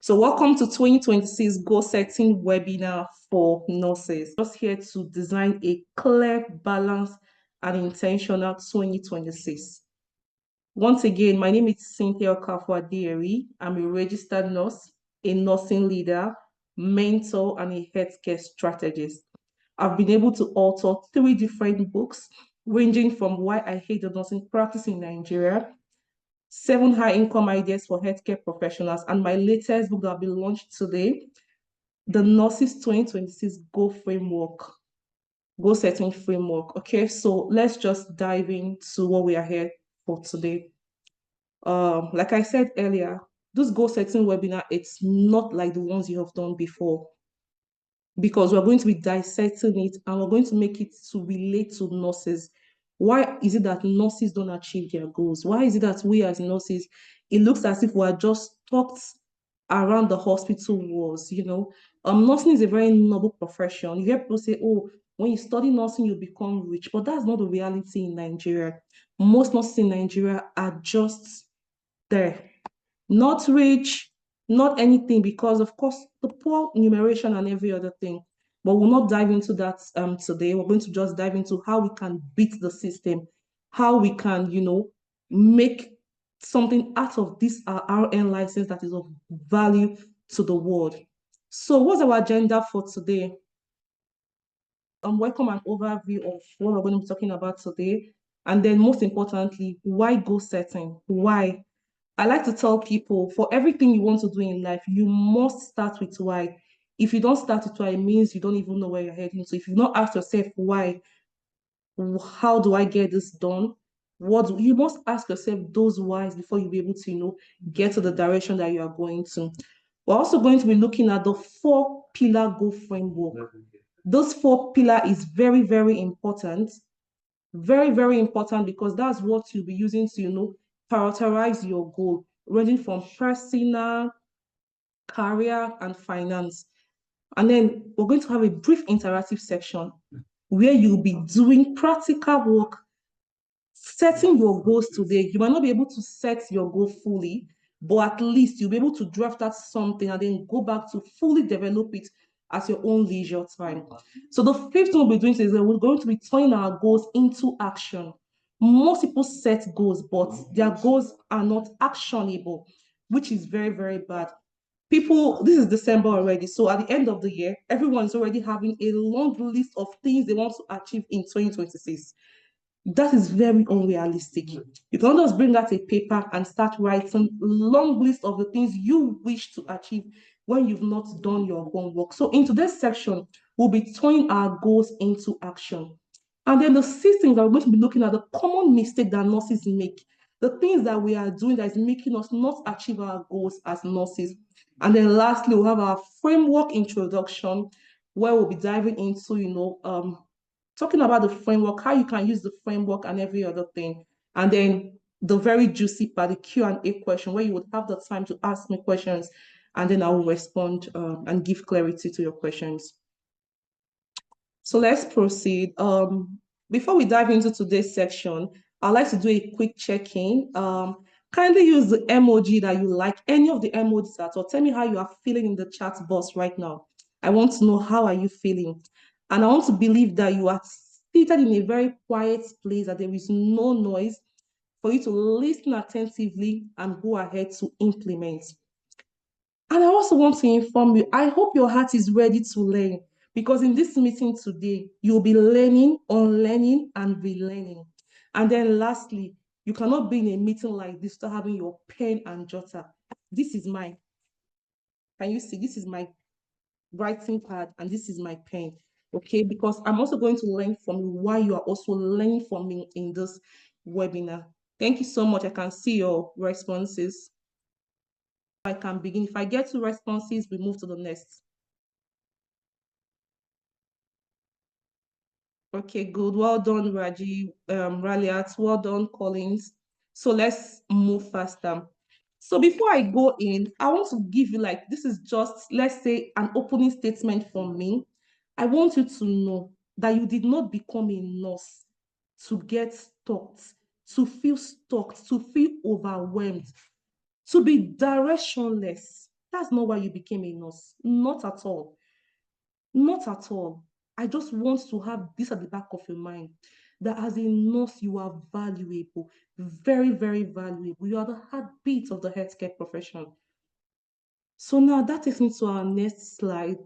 So welcome to 2026 goal setting webinar for nurses. Just here to design a clear, balanced, and intentional 2026. Once again, my name is Cynthia Okafor-Adeyeri. I'm a registered nurse, a nursing leader, mentor, and a healthcare strategist. I've been able to author 3 different books, ranging from Why I Hate the Nursing Practice in Nigeria, 7 high-income ideas for healthcare professionals, and my latest book that will be launched today, the Nurses 2026 Goal Setting Framework. Okay, so let's just dive into what we are here for today. Like I said earlier, this goal setting webinar, it's not like the ones you have done before, because we're going to be dissecting it and we're going to make it to relate to nurses. Why is it that nurses don't achieve their goals? Why is it that we as nurses, it looks as if we're just tucked around the hospital walls, Nursing is a very noble profession. You hear people say, oh, when you study nursing, you become rich, but that's not the reality in Nigeria. Most nurses in Nigeria are just there, not rich, not anything, because of course the poor numeration and every other thing. But we'll not dive into that today. We're going to just dive into how we can beat the system, how we can, make something out of this RN license that is of value to the world. So what's our agenda for today? Welcome an overview of what we're going to be talking about today. And then most importantly, why goal setting? Why? I like to tell people, for everything you want to do in life, you must start with why. If you don't start with why, it means you don't even know where you're heading. So if you not ask yourself why, how do I get this done? You must ask yourself those whys before you'll be able to, get to the direction that you are going to. We're also going to be looking at the 4-pillar goal framework. Those 4 pillars is very, very important. Very, very important, because that's what you'll be using to, prioritize your goal, ranging from personal, career, and finance. And then we're going to have a brief interactive section where you'll be doing practical work, setting your goals today. You might not be able to set your goal fully, but at least you'll be able to draft out something and then go back to fully develop it at your own leisure time. So the 5th thing we'll be doing is that we're going to be turning our goals into action. Most people set goals, but their goals are not actionable, which is very, very bad. People, this is December already, so at the end of the year, everyone's already having a long list of things they want to achieve in 2026. That is very unrealistic. You can just bring out a paper and start writing long list of the things you wish to achieve when you've not done your homework. So in today's section, we'll be turning our goals into action. And then the 6th thing that we're going to be looking at, the common mistake that nurses make, the things that we are doing that is making us not achieve our goals as nurses. And then lastly, we'll have our framework introduction, where we'll be diving into, talking about the framework, how you can use the framework and every other thing. And then the very juicy part, the Q&A question, where you would have the time to ask me questions, and then I will respond and give clarity to your questions. So let's proceed. Before we dive into today's section, I'd like to do a quick check-in. Kindly use the emoji that you like, any of the emojis at all. Tell me how you are feeling in the chat box right now. I want to know, how are you feeling? And I want to believe that you are seated in a very quiet place, that there is no noise, for you to listen attentively and go ahead to implement. And I also want to inform you, I hope your heart is ready to learn, because in this meeting today, you'll be learning, unlearning, and relearning. And then lastly, you cannot be in a meeting like this without having your pen and jotter. This is mine. Can you see? This is my writing pad, and this is my pen. Okay, because I'm also going to learn from you why you are also learning from me in this webinar. Thank you so much. I can see your responses. I can begin. If I get 2 responses, we move to the next. Okay, good. Well done, Raji, Raliat. Well done, Collins. So let's move faster. So before I go in, I want to give you, this is just, let's say, an opening statement from me. I want you to know that you did not become a nurse to get stuck, to feel overwhelmed, to be directionless. That's not why you became a nurse. Not at all. Not at all. I just want to have this at the back of your mind that as a nurse, you are valuable, very, very valuable. You are the heartbeat of the healthcare profession. So now that takes me to our next slide.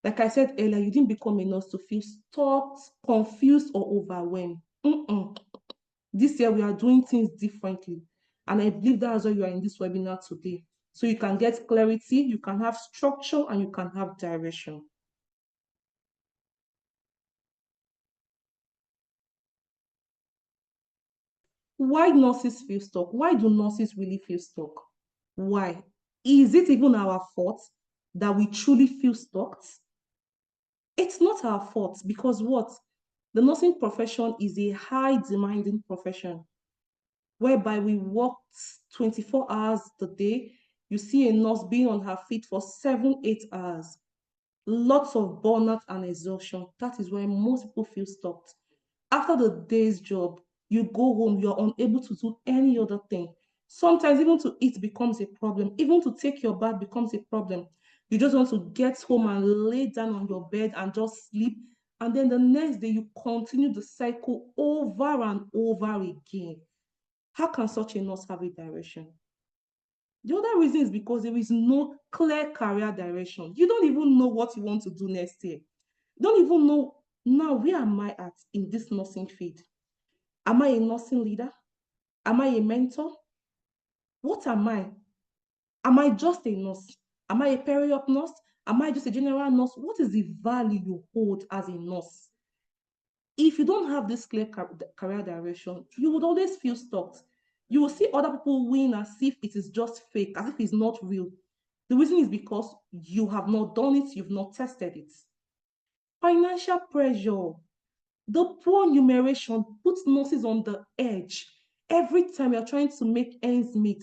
Like I said earlier, you didn't become a nurse to feel stuck, confused, or overwhelmed. Mm-mm. This year we are doing things differently. And I believe that's why you are in this webinar today. So you can get clarity, you can have structure, and you can have direction. Why nurses feel stuck? Why do nurses really feel stuck? Why? Is it even our fault that we truly feel stuck? It's not our fault because what? The nursing profession is a high demanding profession whereby we work 24 hours a day. You see a nurse being on her feet for 7, 8 hours. Lots of burnout and exhaustion. That is why most people feel stuck. After the day's job, you go home, you're unable to do any other thing. Sometimes even to eat becomes a problem. Even to take your bath becomes a problem. You just want to get home and lay down on your bed and just sleep. And then the next day, you continue the cycle over and over again. How can such a nurse have a direction? The other reason is because there is no clear career direction. You don't even know what you want to do next year. You don't even know now where am I at in this nursing field? Am I a nursing leader? Am I a mentor? What am I? Am I just a nurse? Am I a peri-op nurse? Am I just a general nurse? What is the value you hold as a nurse? If you don't have this clear career direction, you would always feel stuck. You will see other people win as if it is just fake, as if it's not real. The reason is because you have not done it, you've not tested it. Financial pressure. The poor numeration puts nurses on the edge. Every time you're trying to make ends meet,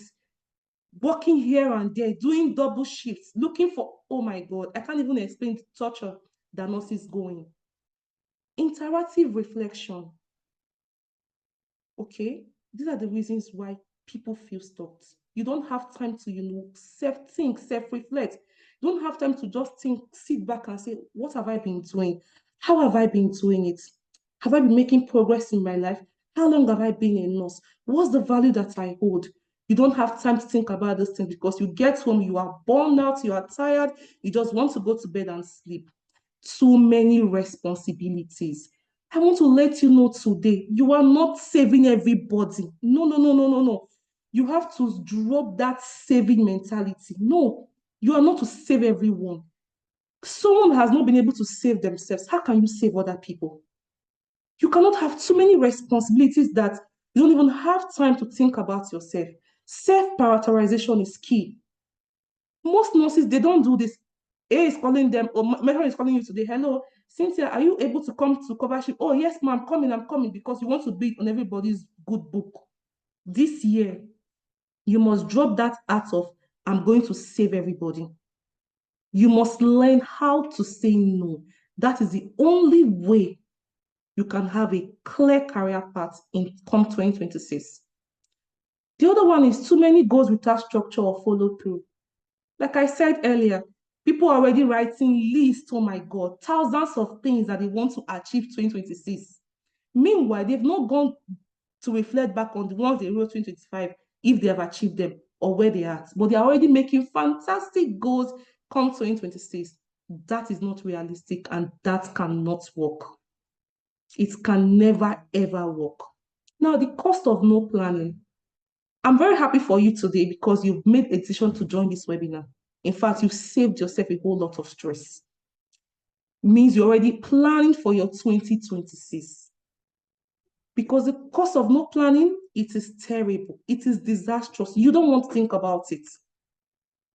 working here and there, doing double shifts, looking for, oh my God, I can't even explain the torture that nurses go in. Interactive reflection. Okay, these are the reasons why people feel stuck. You don't have time to, self-think, self-reflect. You don't have time to just think, sit back and say, what have I been doing? How have I been doing it? Have I been making progress in my life? How long have I been a nurse? What's the value that I hold? You don't have time to think about this thing because you get home, you are burned out, you are tired, you just want to go to bed and sleep. Too many responsibilities. I want to let you know today, you are not saving everybody. No, no, no, no, no, no. You have to drop that saving mentality. No, you are not to save everyone. Someone has not been able to save themselves. How can you save other people? You cannot have too many responsibilities that you don't even have time to think about yourself. Self-prioritization is key. Most nurses, they don't do this. A is calling them, or Metron is calling you today. Hello, Cynthia, are you able to come to cover shift? Oh, yes, ma'am, I'm coming because you want to be on everybody's good book. This year, you must drop that art of, I'm going to save everybody. You must learn how to say no. That is the only way you can have a clear career path in come 2026. The other one is too many goals without structure or follow through. Like I said earlier, people are already writing lists, oh my God, thousands of things that they want to achieve 2026. Meanwhile, they've not gone to reflect back on the ones they wrote 2025, if they have achieved them or where they are at. But they are already making fantastic goals come 2026. That is not realistic and that cannot work. It can never, ever work. Now, the cost of no planning. I'm very happy for you today because you've made a decision to join this webinar. In fact, you've saved yourself a whole lot of stress. It means you're already planning for your 2026. Because the cost of no planning, it is terrible. It is disastrous. You don't want to think about it.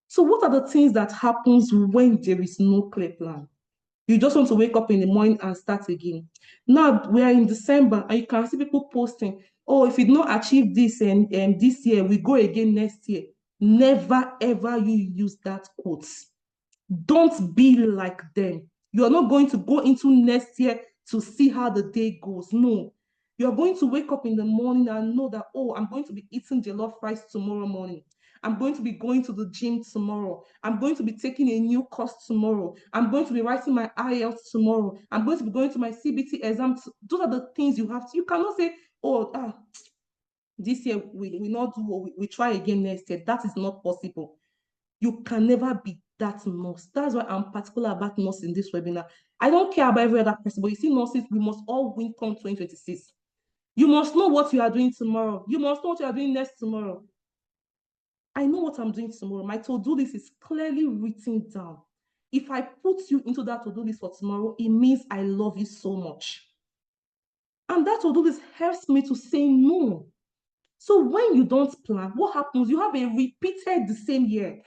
So what are the things that happens when there is no clear plan? You just want to wake up in the morning and start again. Now we are in December and you can see people posting, oh, if you don't achieve this and this year, we go again next year. Never, ever you use that quote. Don't be like them. You are not going to go into next year to see how the day goes. No. You're going to wake up in the morning and know that, oh, I'm going to be eating jollof rice tomorrow morning. I'm going to be going to the gym tomorrow. I'm going to be taking a new course tomorrow. I'm going to be writing my IELTS tomorrow. I'm going to be going to my CBT exam. Those are the things you have to. You cannot say, oh, this year we not do, we try again next year. That is not possible. You can never be that nurse. That's why I'm particular about nurse in this webinar. I don't care about every other person, but you see, nurses, we must all win come 2026. You must know what you are doing tomorrow. You must know what you are doing next tomorrow. I know what I'm doing tomorrow. My to-do list is clearly written down. If I put you into that to-do list for tomorrow, it means I love you so much. And that to-do list helps me to say no. So when you don't plan, what happens? You have a repeated the same year.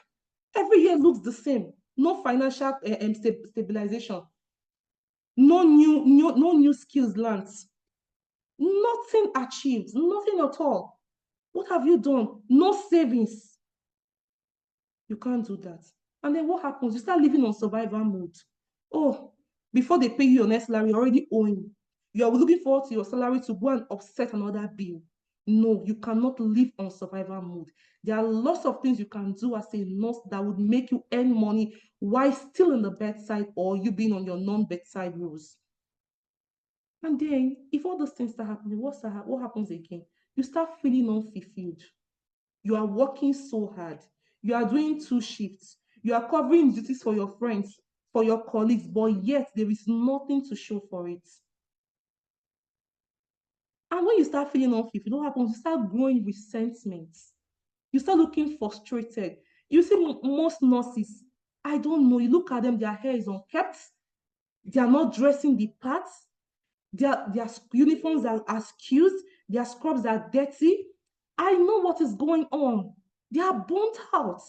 Every year looks the same. No financial stabilization. No new skills learned. Nothing achieved. Nothing at all. What have you done? No savings. You can't do that. And then what happens? You start living on survival mode. Oh, before they pay you your next salary, you're already owing. You're looking forward to your salary to go and offset another bill. No, you cannot live on survival mode. There are lots of things you can do as a nurse that would make you earn money while still in the bedside or you being on your non-bedside rules. And then, if all those things start happening, what happens again? You start feeling unfulfilled. You are working so hard. You are doing 2 shifts. You are covering duties for your friends, for your colleagues, but yet there is nothing to show for it. And when you start feeling unfulfilled, what happens? You start growing resentment. You start looking frustrated. You see most nurses, I don't know, you look at them, their hair is unkept. They are not dressing the parts. Their uniforms are skewed. Their scrubs are dirty. I know what is going on. They are burnt out.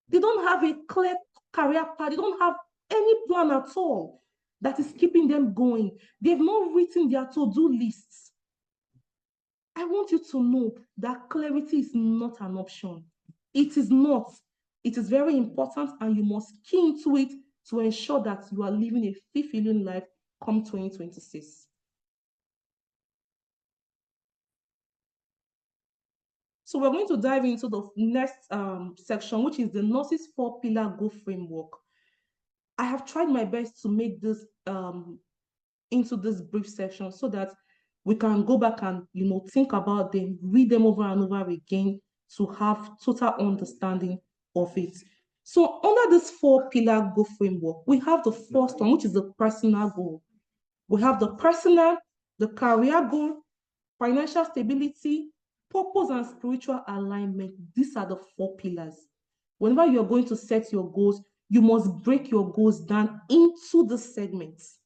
They don't have a clear career path. They don't have any plan at all that is keeping them going. They've not written their to-do lists. I want you to know that clarity is not an option. It is not. It is very important, and you must key into it to ensure that you are living a fulfilling life come 2026. So we're going to dive into the next section, which is the nurse's 4-pillar goal framework. I have tried my best to make this into this brief section so that we can go back and think about them, read them over and over again to have total understanding of it. So under this 4-pillar goal framework, we have the first one, which is the personal goal. We have the personal, the career goal, financial stability, purpose, and spiritual alignment. These are the 4 pillars. Whenever you're going to set your goals, you must break your goals down into the segments.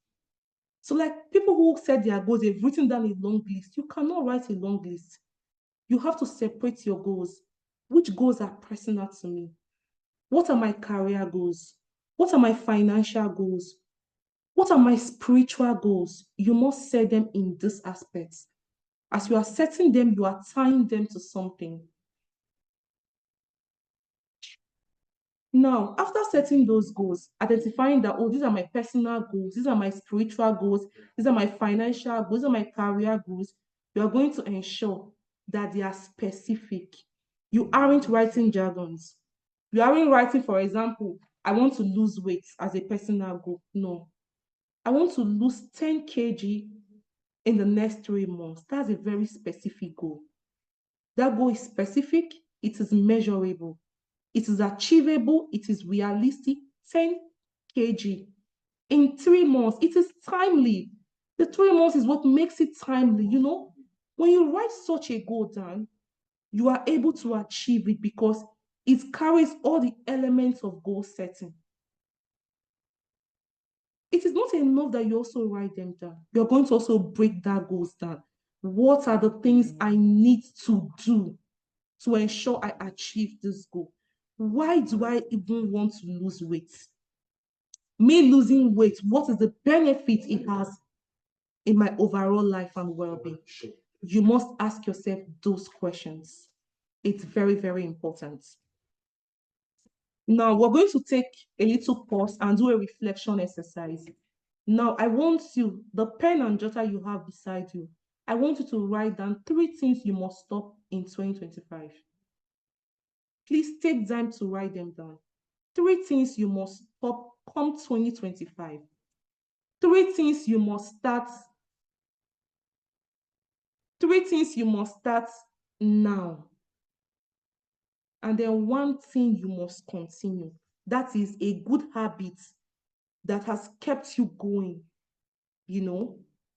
So like people who set their goals, they've written down a long list. You cannot write a long list. You have to separate your goals. Which goals are personal to me? What are my career goals? What are my financial goals? What are my spiritual goals? You must set them in this aspect. As you are setting them, you are tying them to something. Now, after setting those goals, identifying that, oh, these are my personal goals, these are my spiritual goals, these are my financial goals, these are my career goals, you are going to ensure that they are specific. You aren't writing jargons. You aren't writing, for example, I want to lose weight as a personal goal. No. I want to lose 10 kg in the next 3 months. That's a very specific goal. That goal is specific, it is measurable. It is achievable, it is realistic, 10 kg in 3 months. It is timely. The 3 months is what makes it timely. When you write such a goal down, you are able to achieve it because it carries all the elements of goal setting. It is not enough that you also write them down. You're going to also break that goals down. What are the things I need to do to ensure I achieve this goal? Why do I even want to lose weight? Me losing weight, what is the benefit it has in my overall life and well-being? You must ask yourself those questions. It's very, very important. Now, we're going to take a little pause and do a reflection exercise. Now, I want you, the pen and jotter you have beside you, I want you to write down 3 things you must stop in 2025. Please take time to write them down. 3 things you must stop come 2025. 3 things you must start. 3 things you must start now. And then one thing you must continue. That is a good habit that has kept you going,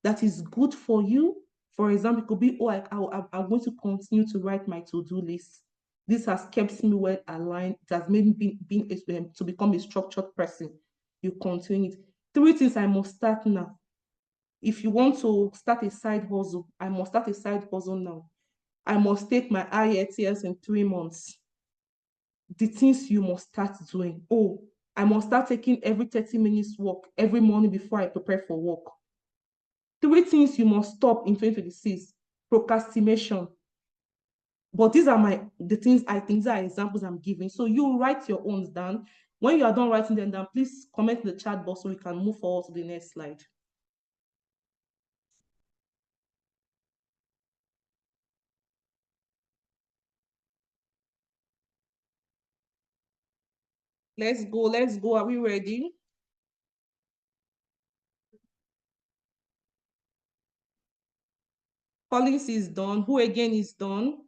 that is good for you. For example, it could be, I'm going to continue to write my to-do list. This has kept me well aligned. It has made me to become a structured person. You continue it. 3 things I must start now. If you want to start a side hustle, I must start a side hustle now. I must take my IELTS in 3 months. The things you must start doing. Oh, I must start taking every 30 minutes walk every morning before I prepare for work. 3 things you must stop in 2026. Procrastination. But these are the things I think, these are examples I'm giving. So you write your own down. When you are done writing them down, please comment in the chat box so we can move forward to the next slide. Let's go, let's go. Are we ready? Collins is done. Who again is done?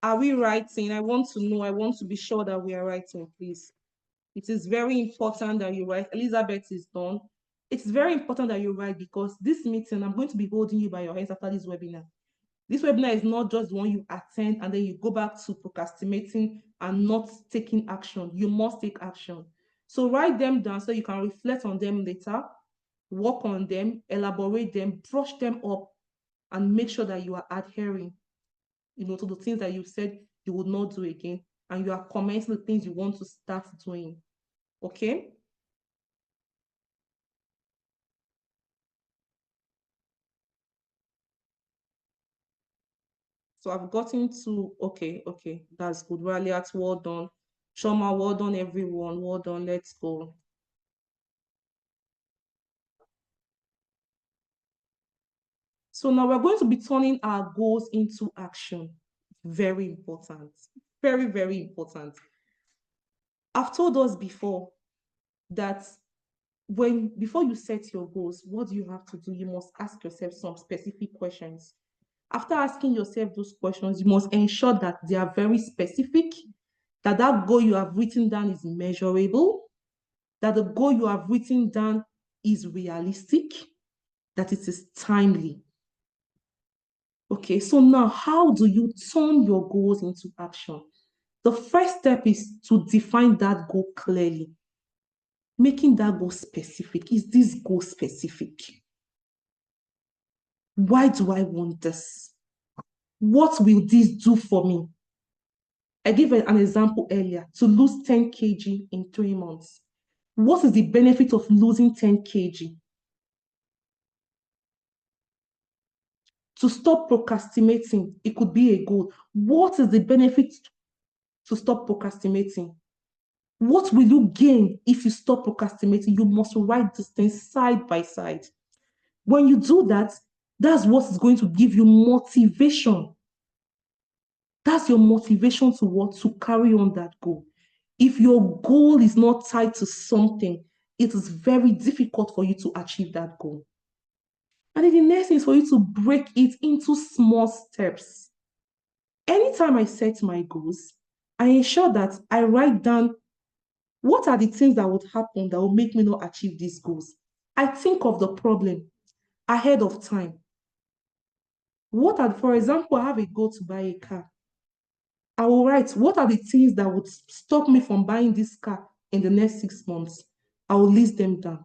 Are we writing? I want to know. I want to be sure that we are writing, please. It is very important that you write. Elizabeth is done. It's very important that you write because this meeting, I'm going to be holding you by your hands after this webinar. This webinar is not just one you attend and then you go back to procrastinating and not taking action. You must take action. So write them down so you can reflect on them later, work on them, elaborate them, brush them up, and make sure that you are adhering, to the things that you said you would not do again, and you are commenting the things you want to start doing. Okay? So I've gotten to, okay, that's good. Raliat, well done. Shoma, well done, everyone. Well done. Let's go. So now we're going to be turning our goals into action. Very important. Very, very important. I've told us before that before you set your goals, what do you have to do? You must ask yourself some specific questions. After asking yourself those questions, you must ensure that they are very specific, that goal you have written down is measurable, that the goal you have written down is realistic, that it is timely. Okay, so now how do you turn your goals into action? The first step is to define that goal clearly. Making that goal specific. Is this goal specific? Why do I want this? What will this do for me? I gave an example earlier, to lose 10 kg in 3 months. What is the benefit of losing 10 kg? To stop procrastinating, it could be a goal. What is the benefit to stop procrastinating? What will you gain if you stop procrastinating? You must write these things side by side. When you do that, that's what is going to give you motivation. That's your motivation to what? To carry on that goal. If your goal is not tied to something, it is very difficult for you to achieve that goal. And then the next thing is for you to break it into small steps. Anytime I set my goals, I ensure that I write down what are the things that would happen that will make me not achieve these goals. I think of the problem ahead of time. For example, I have a goal to buy a car. I will write, what are the things that would stop me from buying this car in the next 6 months? I will list them down.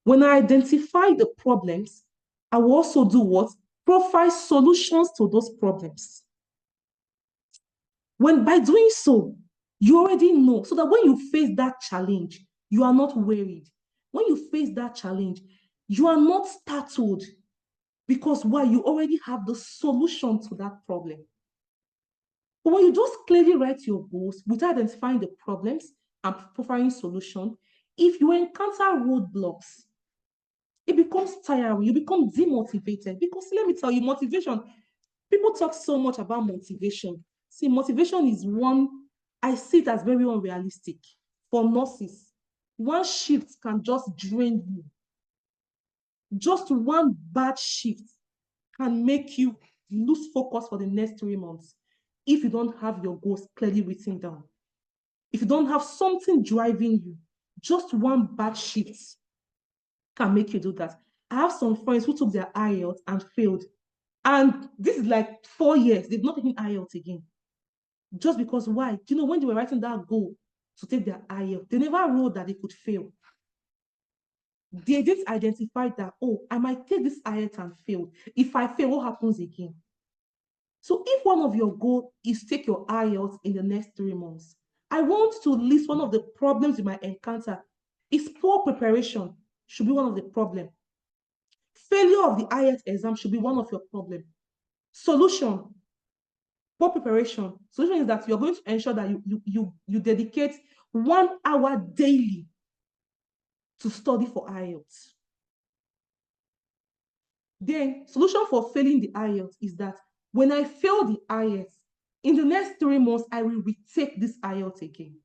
When I identify the problems, I will also do what? Provide solutions to those problems. By doing so, you already know, so that when you face that challenge, you are not worried. When you face that challenge, you are not startled, because why? You already have the solution to that problem. But when you just clearly write your goals without identifying the problems and providing solution, if you encounter roadblocks, it becomes tiring. You become demotivated. Because let me tell you, motivation, people talk so much about motivation. See, motivation is one, I see it as very unrealistic for nurses. One shift can just drain you. Just one bad shift can make you lose focus for the next 3 months if you don't have your goals clearly written down. If you don't have something driving you, just one bad shift can make you do that. I have some friends who took their IELTS and failed. And this is like 4 years, they've not taken IELTS again. Just because why? Do you know when they were writing that goal to take their IELTS, they never wrote that they could fail. They didn't identify that, oh, I might take this IELTS and fail. If I fail, what happens again? So if one of your goals is to take your IELTS in the next 3 months, I want to list one of the problems you might encounter. Is poor preparation should be one of the problems. Failure of the IELTS exam should be one of your problems. Solution, poor preparation. Solution is that you're going to ensure that you dedicate 1 hour daily to study for IELTS. Then, solution for failing the IELTS is that when I fail the IELTS, in the next 3 months, I will retake this IELTS again.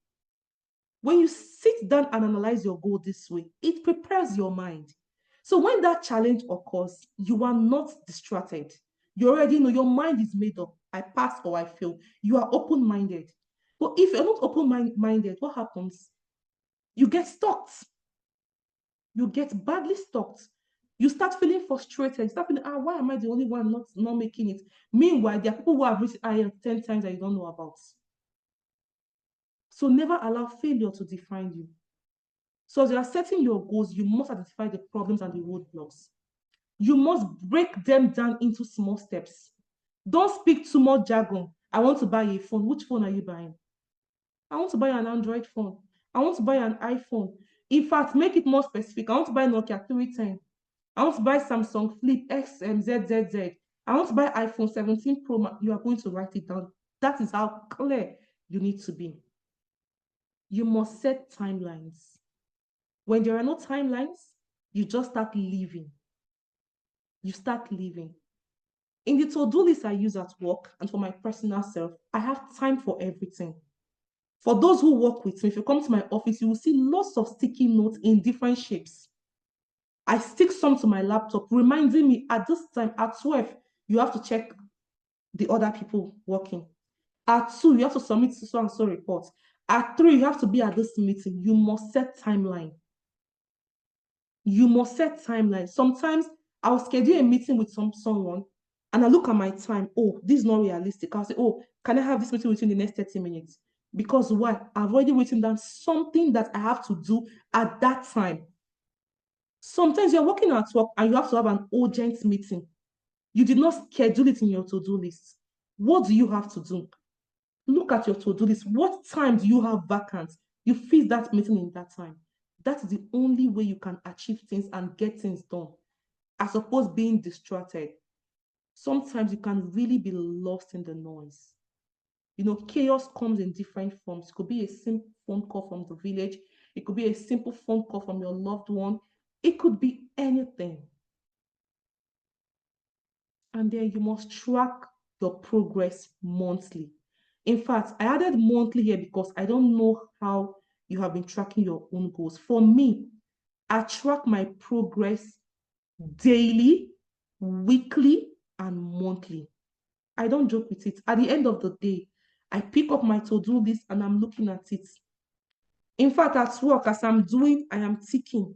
When you sit down and analyze your goal this way, it prepares your mind. So when that challenge occurs, you are not distracted. You already know your mind is made up. I pass or I fail. You are open-minded. But if you're not open-minded, what happens? You get stuck. You get badly stuck. You start feeling frustrated. You start feeling, why am I the only one not making it? Meanwhile, there are people who have written IELTS 10 times that you don't know about. So never allow failure to define you. So as you are setting your goals, you must identify the problems and the roadblocks. You must break them down into small steps. Don't speak too much jargon. I want to buy a phone. Which phone are you buying? I want to buy an Android phone. I want to buy an iPhone. In fact, make it more specific. I want to buy Nokia 310. I want to buy Samsung Flip XMZZZ. I want to buy iPhone 17 Pro Max. You are going to write it down. That is how clear you need to be. You must set timelines. When there are no timelines, you just start living. You start living. In the to-do list I use at work and for my personal self, I have time for everything. For those who work with me, if you come to my office, you will see lots of sticky notes in different shapes. I stick some to my laptop, reminding me at this time, at 12, you have to check the other people working. At 2, you have to submit so and so reports. At 3, you have to be at this meeting. You must set timeline. You must set timeline. Sometimes I'll schedule a meeting with someone and I look at my time. Oh, this is not realistic. I'll say, oh, can I have this meeting within the next 30 minutes? Because why? I've already written down something that I have to do at that time. Sometimes you're working at work and you have to have an urgent meeting. You did not schedule it in your to-do list. What do you have to do? Look at your to-do list. What time do you have vacant? You fit that meeting in that time. That's the only way you can achieve things and get things done, as opposed to being distracted. Sometimes you can really be lost in the noise. You know, chaos comes in different forms. It could be a simple phone call from the village. It could be a simple phone call from your loved one. It could be anything. And then you must track your progress monthly. In fact, I added monthly here because I don't know how you have been tracking your own goals. For me, I track my progress daily, weekly, and monthly. I don't joke with it. At the end of the day, I pick up my to-do list and I'm looking at it. In fact, at work, as I'm doing, I am ticking.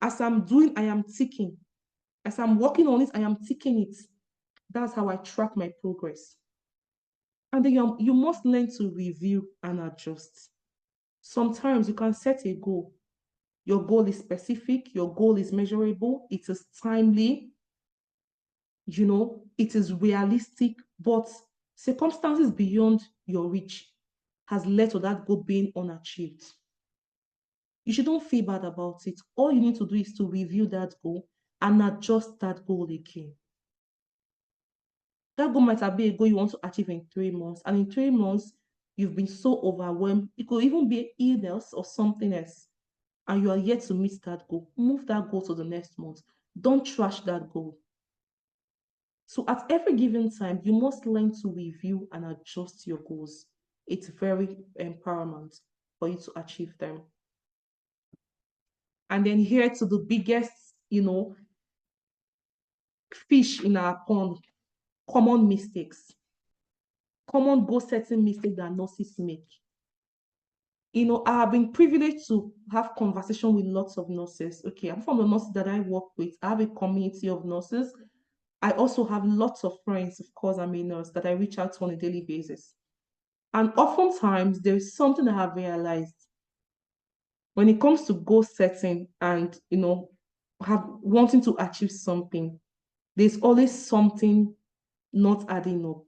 As I'm doing, I am ticking. As I'm working on it, I am ticking it. That's how I track my progress. And then you must learn to review and adjust. Sometimes you can set a goal. Your goal is specific, your goal is measurable, it is timely, it is realistic, but circumstances beyond your reach has led to that goal being unachieved. You shouldn't feel bad about it. All you need to do is to review that goal and adjust that goal again. That goal might have been a goal you want to achieve in 3 months, and in 3 months, you've been so overwhelmed. It could even be illness or something else. and you are yet to meet that goal, move that goal to the next month. Don't trash that goal. So at every given time, you must learn to review and adjust your goals. It's very paramount for you to achieve them. And then here to the biggest, fish in our pond, common mistakes, common goal setting mistakes that nurses make. I have been privileged to have conversation with lots of nurses. Okay, I'm from the nurses that I work with. I have a community of nurses. I also have lots of friends, of course, I'm a nurse, that I reach out to on a daily basis. And oftentimes, there is something I have realized when it comes to goal setting and, have wanting to achieve something. There's always something not adding up.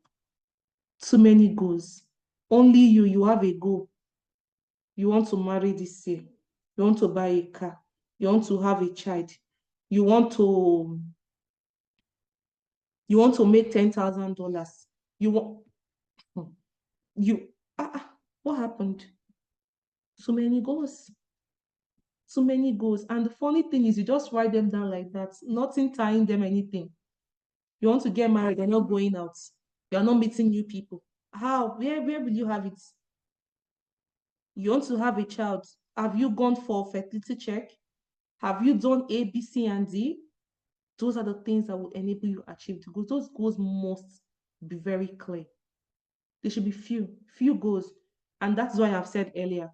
Too many goals. Only you have a goal. You want to marry this year. You want to buy a car. You want to have a child. You want to make $10,000. You want you what happened? So many goals. So many goals. And the funny thing is you just write them down like that, nothing tying them anything. You want to get married, you're not going out. You're not meeting new people. How? Where will you have it? You want to have a child. Have you gone for a fertility check? Have you done A, B, C, and D? Those are the things that will enable you to achieve the goals. Those goals must be very clear. There should be few goals. And that's why I've said earlier,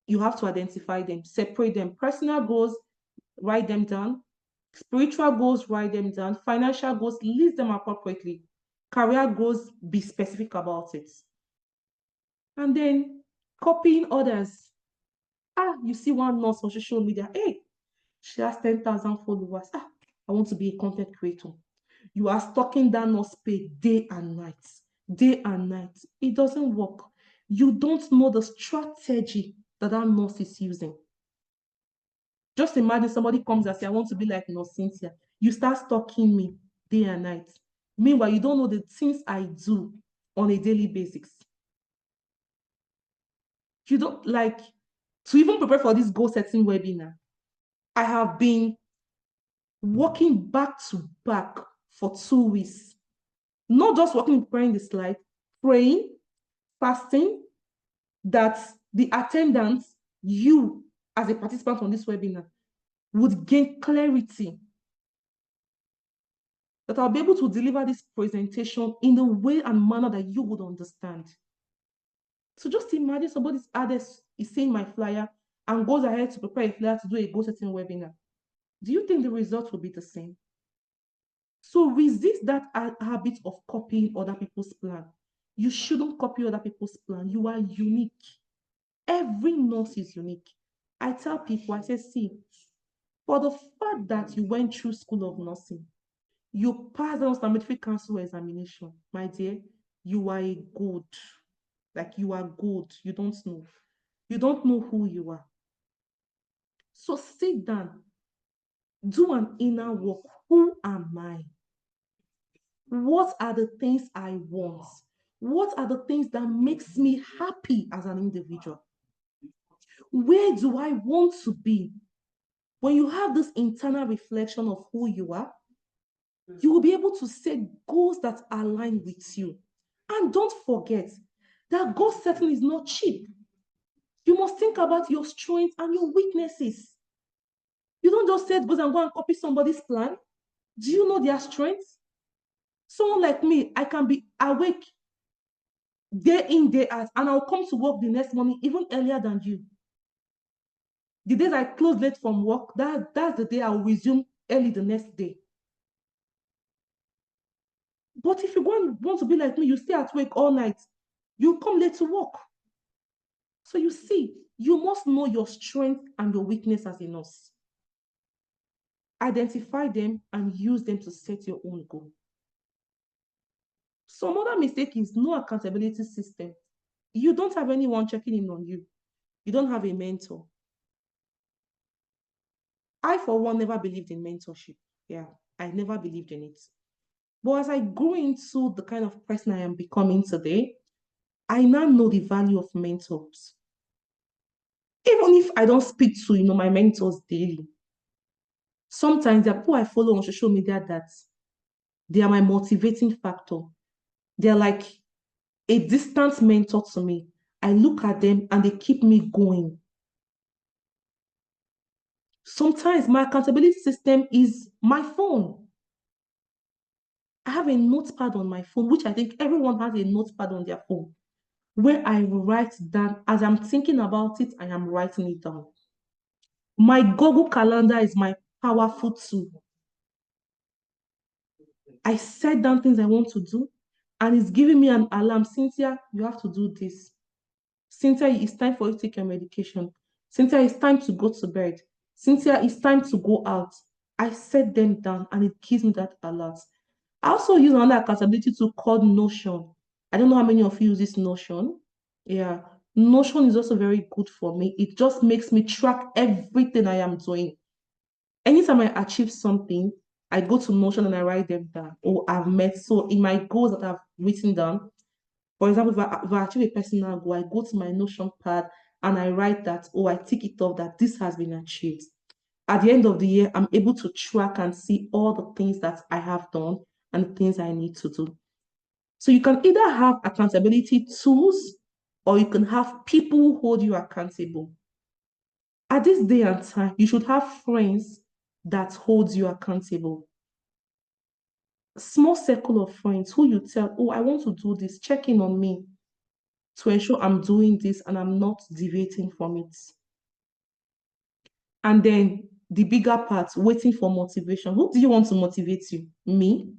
you have to identify them, separate them. Personal goals, write them down. Spiritual goals, write them down. Financial goals, list them appropriately. Career goals, be specific about it. And then copying others. You see one nurse on social media, hey, she has 10,000 followers. I want to be a content creator. You are stalking that nurse page day and night. Day and night. It doesn't work. You don't know the strategy that nurse is using. Just imagine somebody comes and says, I want to be like Nurse Cynthia. You start stalking me day and night. Meanwhile, you don't know the things I do on a daily basis. You don't like to even prepare for this goal setting webinar. I have been working back to back for 2 weeks. Not just working, preparing the slide, praying, fasting, that the attendants, you as a participant on this webinar, would gain clarity, that I'll be able to deliver this presentation in the way and manner that you would understand. So just imagine somebody's added is seeing my flyer and goes ahead to prepare a flyer to do a goal setting webinar. Do you think the result will be the same? So resist that habit of copying other people's plan. You shouldn't copy other people's plan. You are unique. Every nurse is unique. I tell people, I say, see, for the fact that you went through school of nursing, you passed the Nurse Council examination, my dear, you are a good. Like you are good. You don't know. You don't know who you are. So sit down. Do an inner work. Who am I? What are the things I want? What are the things that makes me happy as an individual? Where do I want to be? When you have this internal reflection of who you are, you will be able to set goals that align with you. And don't forget that goal setting is not cheap. You must think about your strengths and your weaknesses. You don't just set goals and go and copy somebody's plan. Do you know their strengths? Someone like me, I can be awake day in, day out, and I'll come to work the next morning even earlier than you. The days I close late from work, that's the day I'll resume early the next day. But if you want to be like me, you stay at work all night, you come late to work. So you see, you must know your strength and your weakness as a nurse. Identify them and use them to set your own goal. Some other mistake is no accountability system. You don't have anyone checking in on you. You don't have a mentor. I, for one, never believed in mentorship. Yeah, I never believed in it. But as I grew into the kind of person I am becoming today, I now know the value of mentors. Even if I don't speak to, my mentors daily, sometimes there are people I follow on social media that they are my motivating factor. They're like a distant mentor to me. I look at them and they keep me going. Sometimes my accountability system is my phone. I have a notepad on my phone, which I think everyone has a notepad on their phone, where I write down as I'm thinking about it, I am writing it down. My Google Calendar is my powerful tool. I set down things I want to do, and it's giving me an alarm. Cynthia, you have to do this. Cynthia, it's time for you to take your medication. Cynthia, it's time to go to bed. Cynthia, it's time to go out. I set them down and it gives me that alert. I also use another accountability tool called Notion. I don't know how many of you use this Notion. Yeah. Notion is also very good for me. It just makes me track everything I am doing. Anytime I achieve something, I go to Notion and I write them down. Or I've met. So in my goals that I've written down, for example, if I achieve a personal goal, I go to my Notion pad and I write that, or I tick it off that this has been achieved. At the end of the year, I'm able to track and see all the things that I have done and the things I need to do. So you can either have accountability tools or you can have people who hold you accountable. At this day and time, you should have friends that hold you accountable. Small circle of friends who you tell, oh, I want to do this, check in on me to ensure I'm doing this and I'm not deviating from it. And then the bigger part, waiting for motivation. Who do you want to motivate you? Me?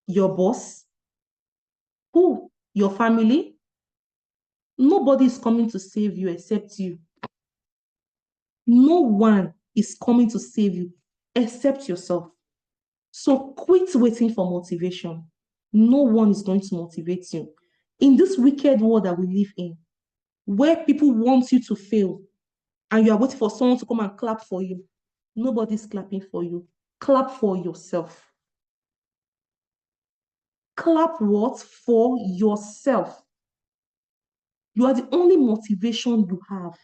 Your boss? Who? Your family? Nobody is coming to save you except you. No one is coming to save you except yourself. So quit waiting for motivation. No one is going to motivate you. In this wicked world that we live in, where people want you to fail and you are waiting for someone to come and clap for you, nobody's clapping for you. Clap for yourself. Clap what? For yourself. You are the only motivation you have.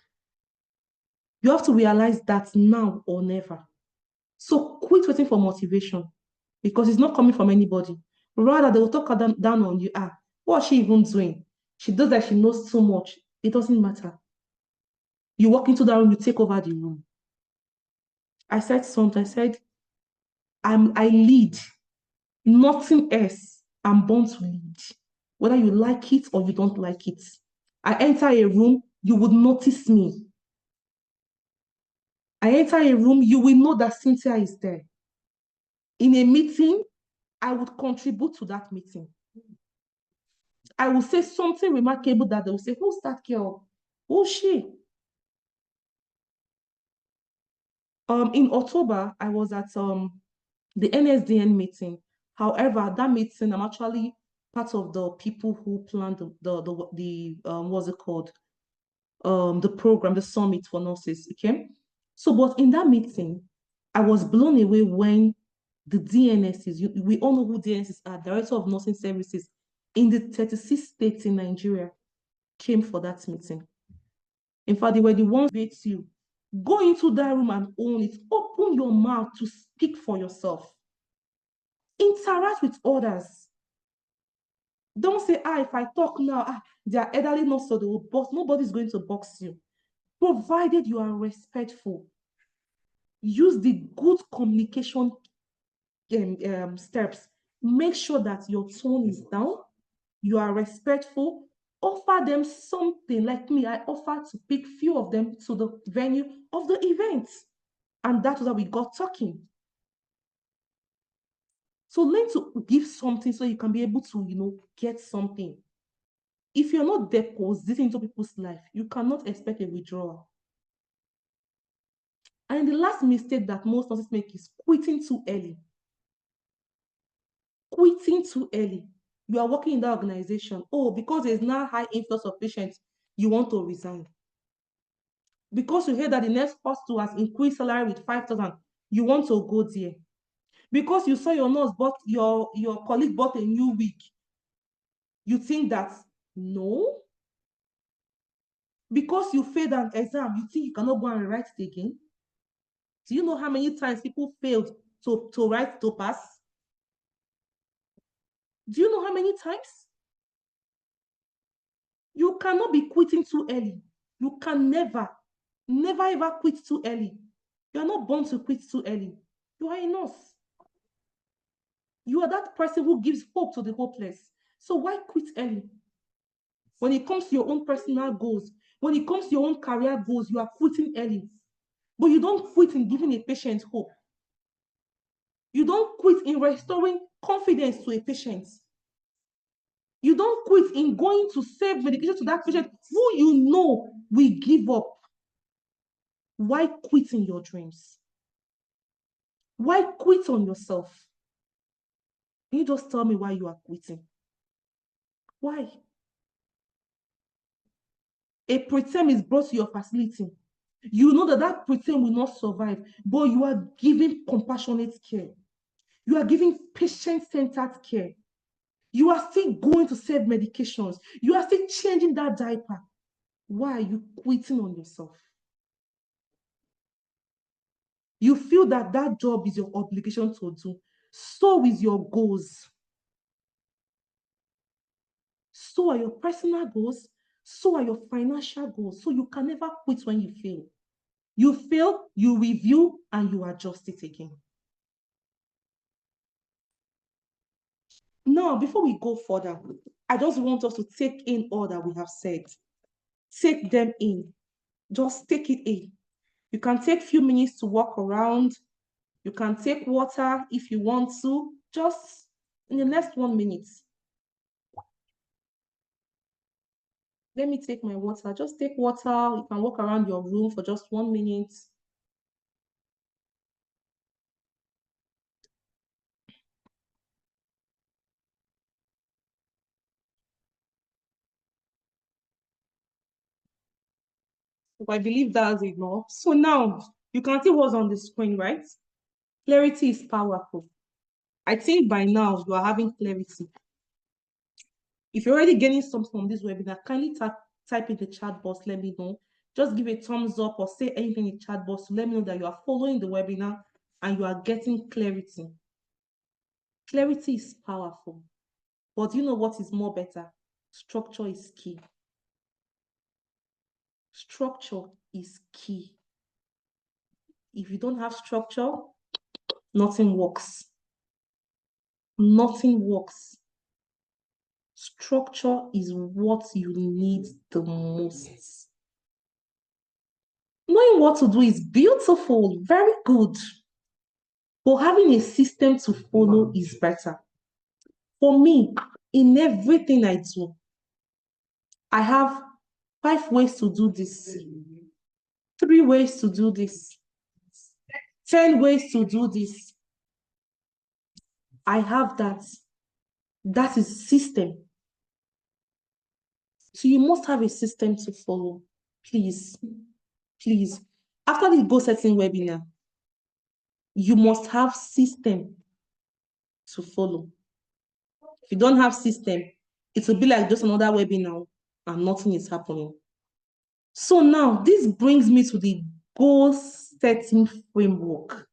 You have to realize that now or never. So quit waiting for motivation because it's not coming from anybody. Rather, they will talk down on you. Ah, what's she even doing? She does that, she knows so much. It doesn't matter. You walk into that room, you take over the room. I said something, I said, I lead, nothing else. I'm born to lead. Whether you like it or you don't like it. I enter a room, you would notice me. I enter a room, you will know that Cynthia is there. In a meeting, I would contribute to that meeting. I will say something remarkable that they will say, who's that girl? Who's she? In October, I was at the NSDN meeting. However, that meeting, I'm actually part of the people who planned the what's it called? The program, the summit for nurses. Okay. So, but in that meeting, I was blown away when the DNSs, we all know who DNSs are, Director of Nursing Services, in the 36 states in Nigeria, came for that meeting. In fact, they were the ones who made you go into that room and own it. Open your mouth to speak for yourself. Interact with others. Don't say, if I talk now, they are elderly enough, so they will box. Nobody's going to box you, provided you are respectful. Use the good communication steps. Make sure that your tone is down. You are respectful. Offer them something. Like me, I offered to pick few of them to the venue of the event. And that was how we got talking. So learn to give something so you can be able to, get something. If you're not depositing into people's life, you cannot expect a withdrawal. And the last mistake that most nurses make is quitting too early. Quitting too early. You are working in that organization. Oh, because there's now high influx of patients, you want to resign. Because you hear that the next hospital has increased salary with 5,000, you want to go there. Because you saw your nurse bought your colleague bought a new wig, you think that no. Because you failed an exam, you think you cannot go and write it again? Do you know how many times people failed to write to pass? Do you know how many times? You cannot be quitting too early. You can never ever quit too early. You're not born to quit too early. You are a nurse. You are that person who gives hope to the hopeless. So why quit early? When it comes to your own personal goals, when it comes to your own career goals, you are quitting early. But you don't quit in giving a patient hope. You don't quit in restoring confidence to a patient. You don't quit in going to save medication to that patient who you know will give up. Why quit in your dreams? Why quit on yourself? Can you just tell me why you are quitting? Why? A preterm is brought to your facility. You know that that preterm will not survive, but you are giving compassionate care. You are giving patient-centered care. You are still going to save medications. You are still changing that diaper. Why are you quitting on yourself? You feel that that job is your obligation to do. So is your goals. So are your personal goals. So are your financial goals. So you can never quit when you fail. You fail, you review, and you adjust it again. Now, before we go further, I just want us to take in all that we have said. Take them in. Just take it in. You can take a few minutes to walk around. You can take water if you want to. Just in the next 1 minute. Let me take my water. Just take water. You can walk around your room for just 1 minute. I believe that's enough. So now you can see what's on the screen, right? Clarity is powerful. I think by now you are having clarity. If you're already getting something from this webinar, kindly type in the chat box, let me know. Just give a thumbs up or say anything in the chat box to let me know that you are following the webinar and you are getting clarity. Clarity is powerful. But you know what is more better? Structure is key. Structure is key. If you don't have structure, nothing works. Nothing works. Structure is what you need the most. Knowing what to do is beautiful, very good. But having a system to follow is better. For me, in everything I do, I have 5 ways to do this, 3 ways to do this, 10 ways to do this. I have that. That is system. So you must have a system to follow. Please, please. After the goal setting webinar, you must have system to follow. If you don't have system, it will be like just another webinar and nothing is happening. So now this brings me to the goal setting framework.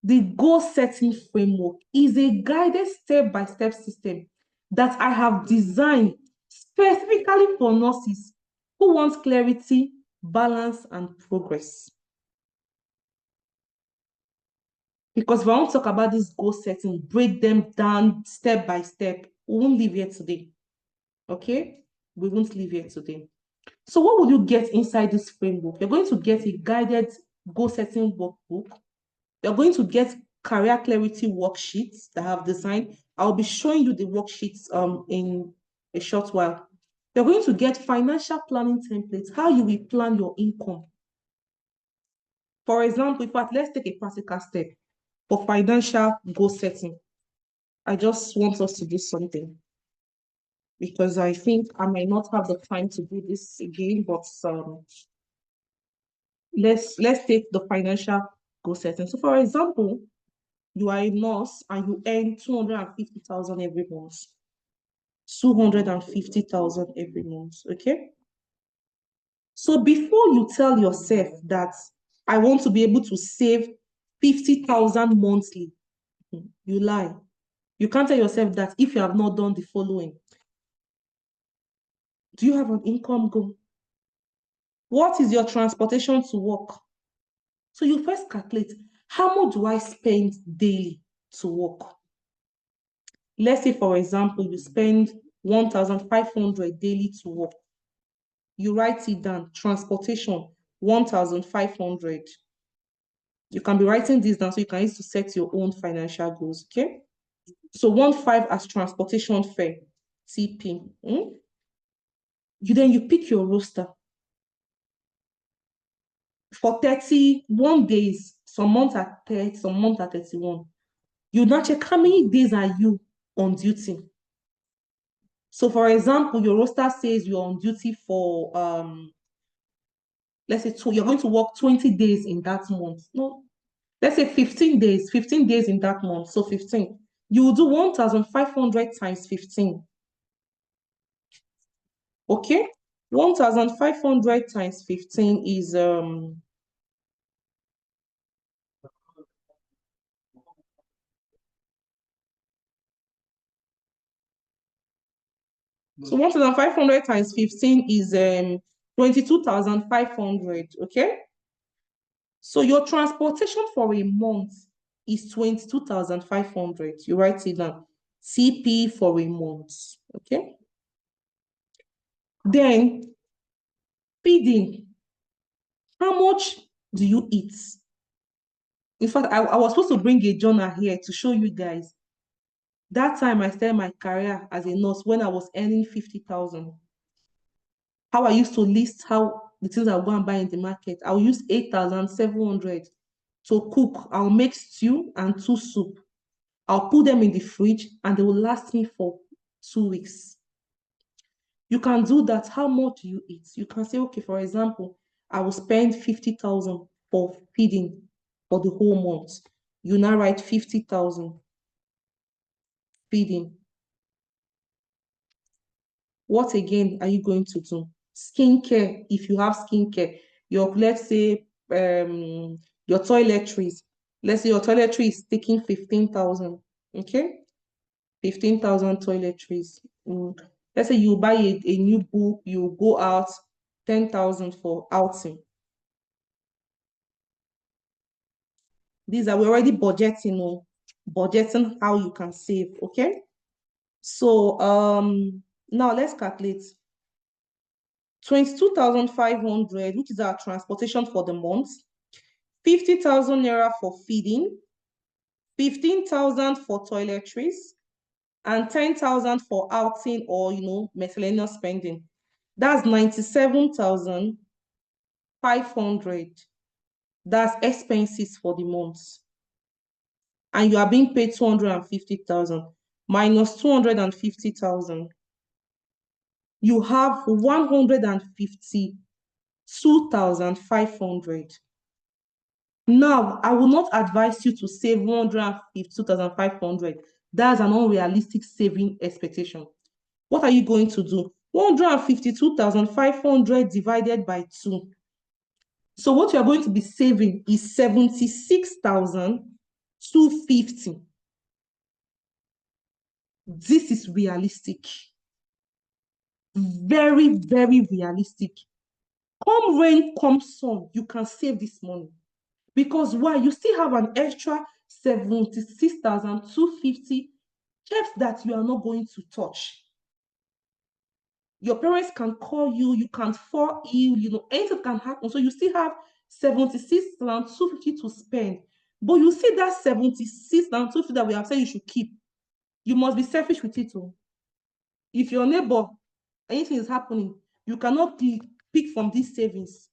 The goal setting framework is a guided step-by-step system that I have designed specifically for nurses who want clarity, balance, and progress. Because if I want to talk about this goal setting, break them down step by step, we won't leave here today. Okay? We won't leave here today. So what will you get inside this framework? You're going to get a guided goal setting workbook. You're going to get career clarity worksheets that I have designed. I'll be showing you the worksheets in a short while. You're going to get financial planning templates, how you will plan your income. For example, in fact, let's take a practical step for financial goal setting. I just want us to do something because I think I might not have the time to do this again, but let's take the financial goal setting. So for example, you are a nurse and you earn 250,000 every month. 250,000 every month. Okay. So before you tell yourself that I want to be able to save 50,000 monthly, you lie. You can't tell yourself that if you have not done the following. Do you have an income goal? What is your transportation to work? So you first calculate, how much do I spend daily to work? Let's say, for example, you spend 1,500 daily to work. You write it down, transportation, 1,500. You can be writing this down so you can use to set your own financial goals, okay? So 1,500 as transportation fare, TP. You pick your roster. For 31 days, some months are 30, some months are 31. You now check how many days are you on duty. So for example, your roster says you're on duty for let's say you're going to work 20 days in that month. No, let's say 15 days in that month. So 15. You will do 1,500 times 15. Okay? 1,500 times 15 is so 1,500 times 15 is 22,500. Okay? So your transportation for a month is 22,500. You write it down. CP for a month. Okay? Then feeding. How much do you eat? In fact, I was supposed to bring a journal here to show you guys. That time I started my career as a nurse when I was earning 50,000. How I used to list how the things I'll go and buy in the market. I'll use 8,700 to cook. I'll make stew and 2 soup. I'll put them in the fridge and they will last me for 2 weeks. You can do that. How much do you eat? You can say, okay, for example, I will spend 50,000 for feeding for the whole month. You now write 50,000 feeding. What again are you going to do? Skincare, if you have skincare, let's say your toiletries. Let's say your toiletry is taking 15,000. Okay? 15,000 toiletries. Let's say you buy a new book, you go out, 10,000 for outing. These are, we're already budgeting, budgeting how you can save, okay? So now let's calculate 22,500, which is our transportation for the month, 50,000 naira for feeding, 15,000 for toiletries, and 10,000 for outing or miscellaneous spending. That's 97,500. That's expenses for the month. And you are being paid 250,000 minus 250,000. You have 152,500. Now, I will not advise you to save 152,500. That's an unrealistic saving expectation. What are you going to do? 152,500 divided by 2. So what you are going to be saving is 76,250. This is realistic. Very, very realistic. Come rain, come sun, you can save this money. Because why? You still have an extra 76,250 checks that you are not going to touch. Your parents can call you, you can fall ill, anything can happen. So you still have 76,250 to spend. But you see that 76,250 that we have said you should keep. You must be selfish with it too. If your neighbor, anything is happening, you cannot pick from these savings.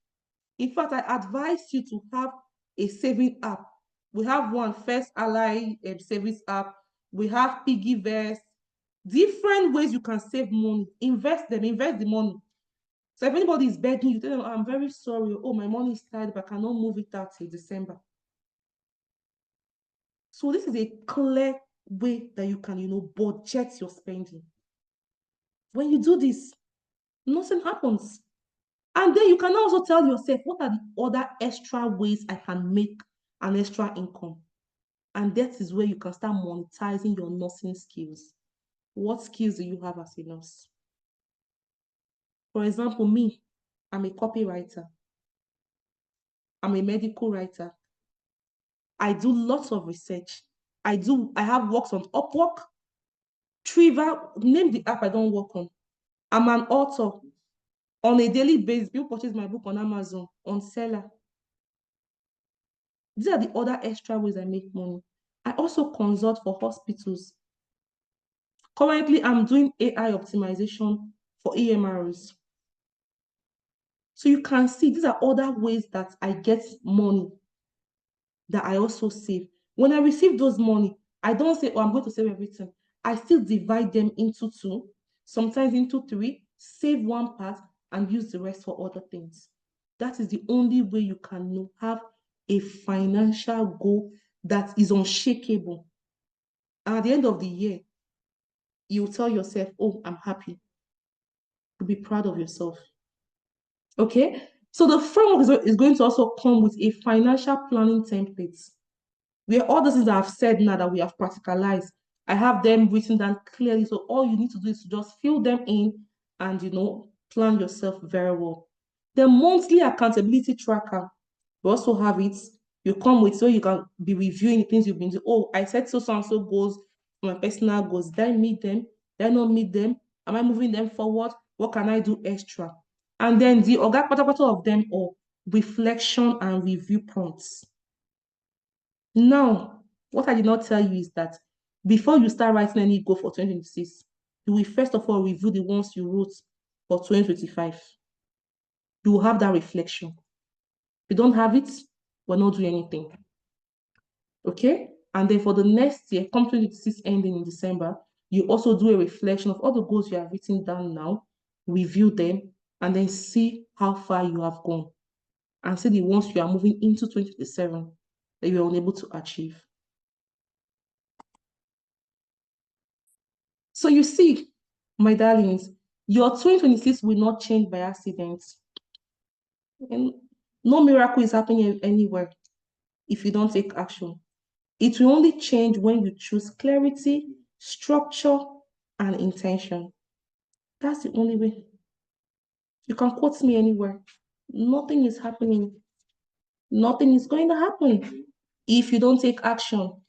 In fact, I advise you to have a saving app. We have one, First Ally savings app. We have Piggyverse. Different ways you can save money. Invest them, invest the money. So if anybody is begging you, tell them, I'm very sorry. Oh, my money is tied, but I cannot move it out till December. So this is a clear way that you can, budget your spending. When you do this, nothing happens. And then you can also tell yourself, what are the other extra ways I can make an extra income? And that is where you can start monetizing your nursing skills. What skills do you have as a nurse? For example, me, I'm a copywriter. I'm a medical writer. I do lots of research. I have works on Upwork, Triva, name the app I don't work on. I'm an author. On a daily basis, people purchase my book on Amazon, on Seller. These are the other extra ways I make money. I also consult for hospitals. Currently, I'm doing AI optimization for EMRs. So you can see these are other ways that I get money that I also save. When I receive those money, I don't say, oh, I'm going to save everything. I still divide them into two, sometimes into three, save one part and use the rest for other things. That is the only way you can have a financial goal that is unshakable. And at the end of the year, you tell yourself, oh, I'm happy. To be proud of yourself. Okay? So the framework is going to also come with a financial planning template where all the things that I've said now that we have practicalized, I have them written down clearly. So all you need to do is to just fill them in and, plan yourself very well. The monthly accountability tracker, we also have it. You come with so you can be reviewing the things you've been doing. Oh, I set so and so goals for my personal goals. Did I meet them? Did I not meet them? Am I moving them forward? What can I do extra? And then the other part of them are reflection and review prompts. Now, what I did not tell you is that before you start writing any goal for 2026, you will first of all review the ones you wrote for 2025. You will have that reflection. If you don't have it, we're not doing anything. Okay? And then for the next year, come 2026 ending in December, you also do a reflection of all the goals you have written down now, review them, and then see how far you have gone. And see the ones you are moving into 2027 that you are unable to achieve. So you see, my darlings, your 2026 will not change by accident. And no miracle is happening anywhere if you don't take action. It will only change when you choose clarity, structure, and intention. That's the only way. You can quote me anywhere. Nothing is happening. Nothing is going to happen if you don't take action.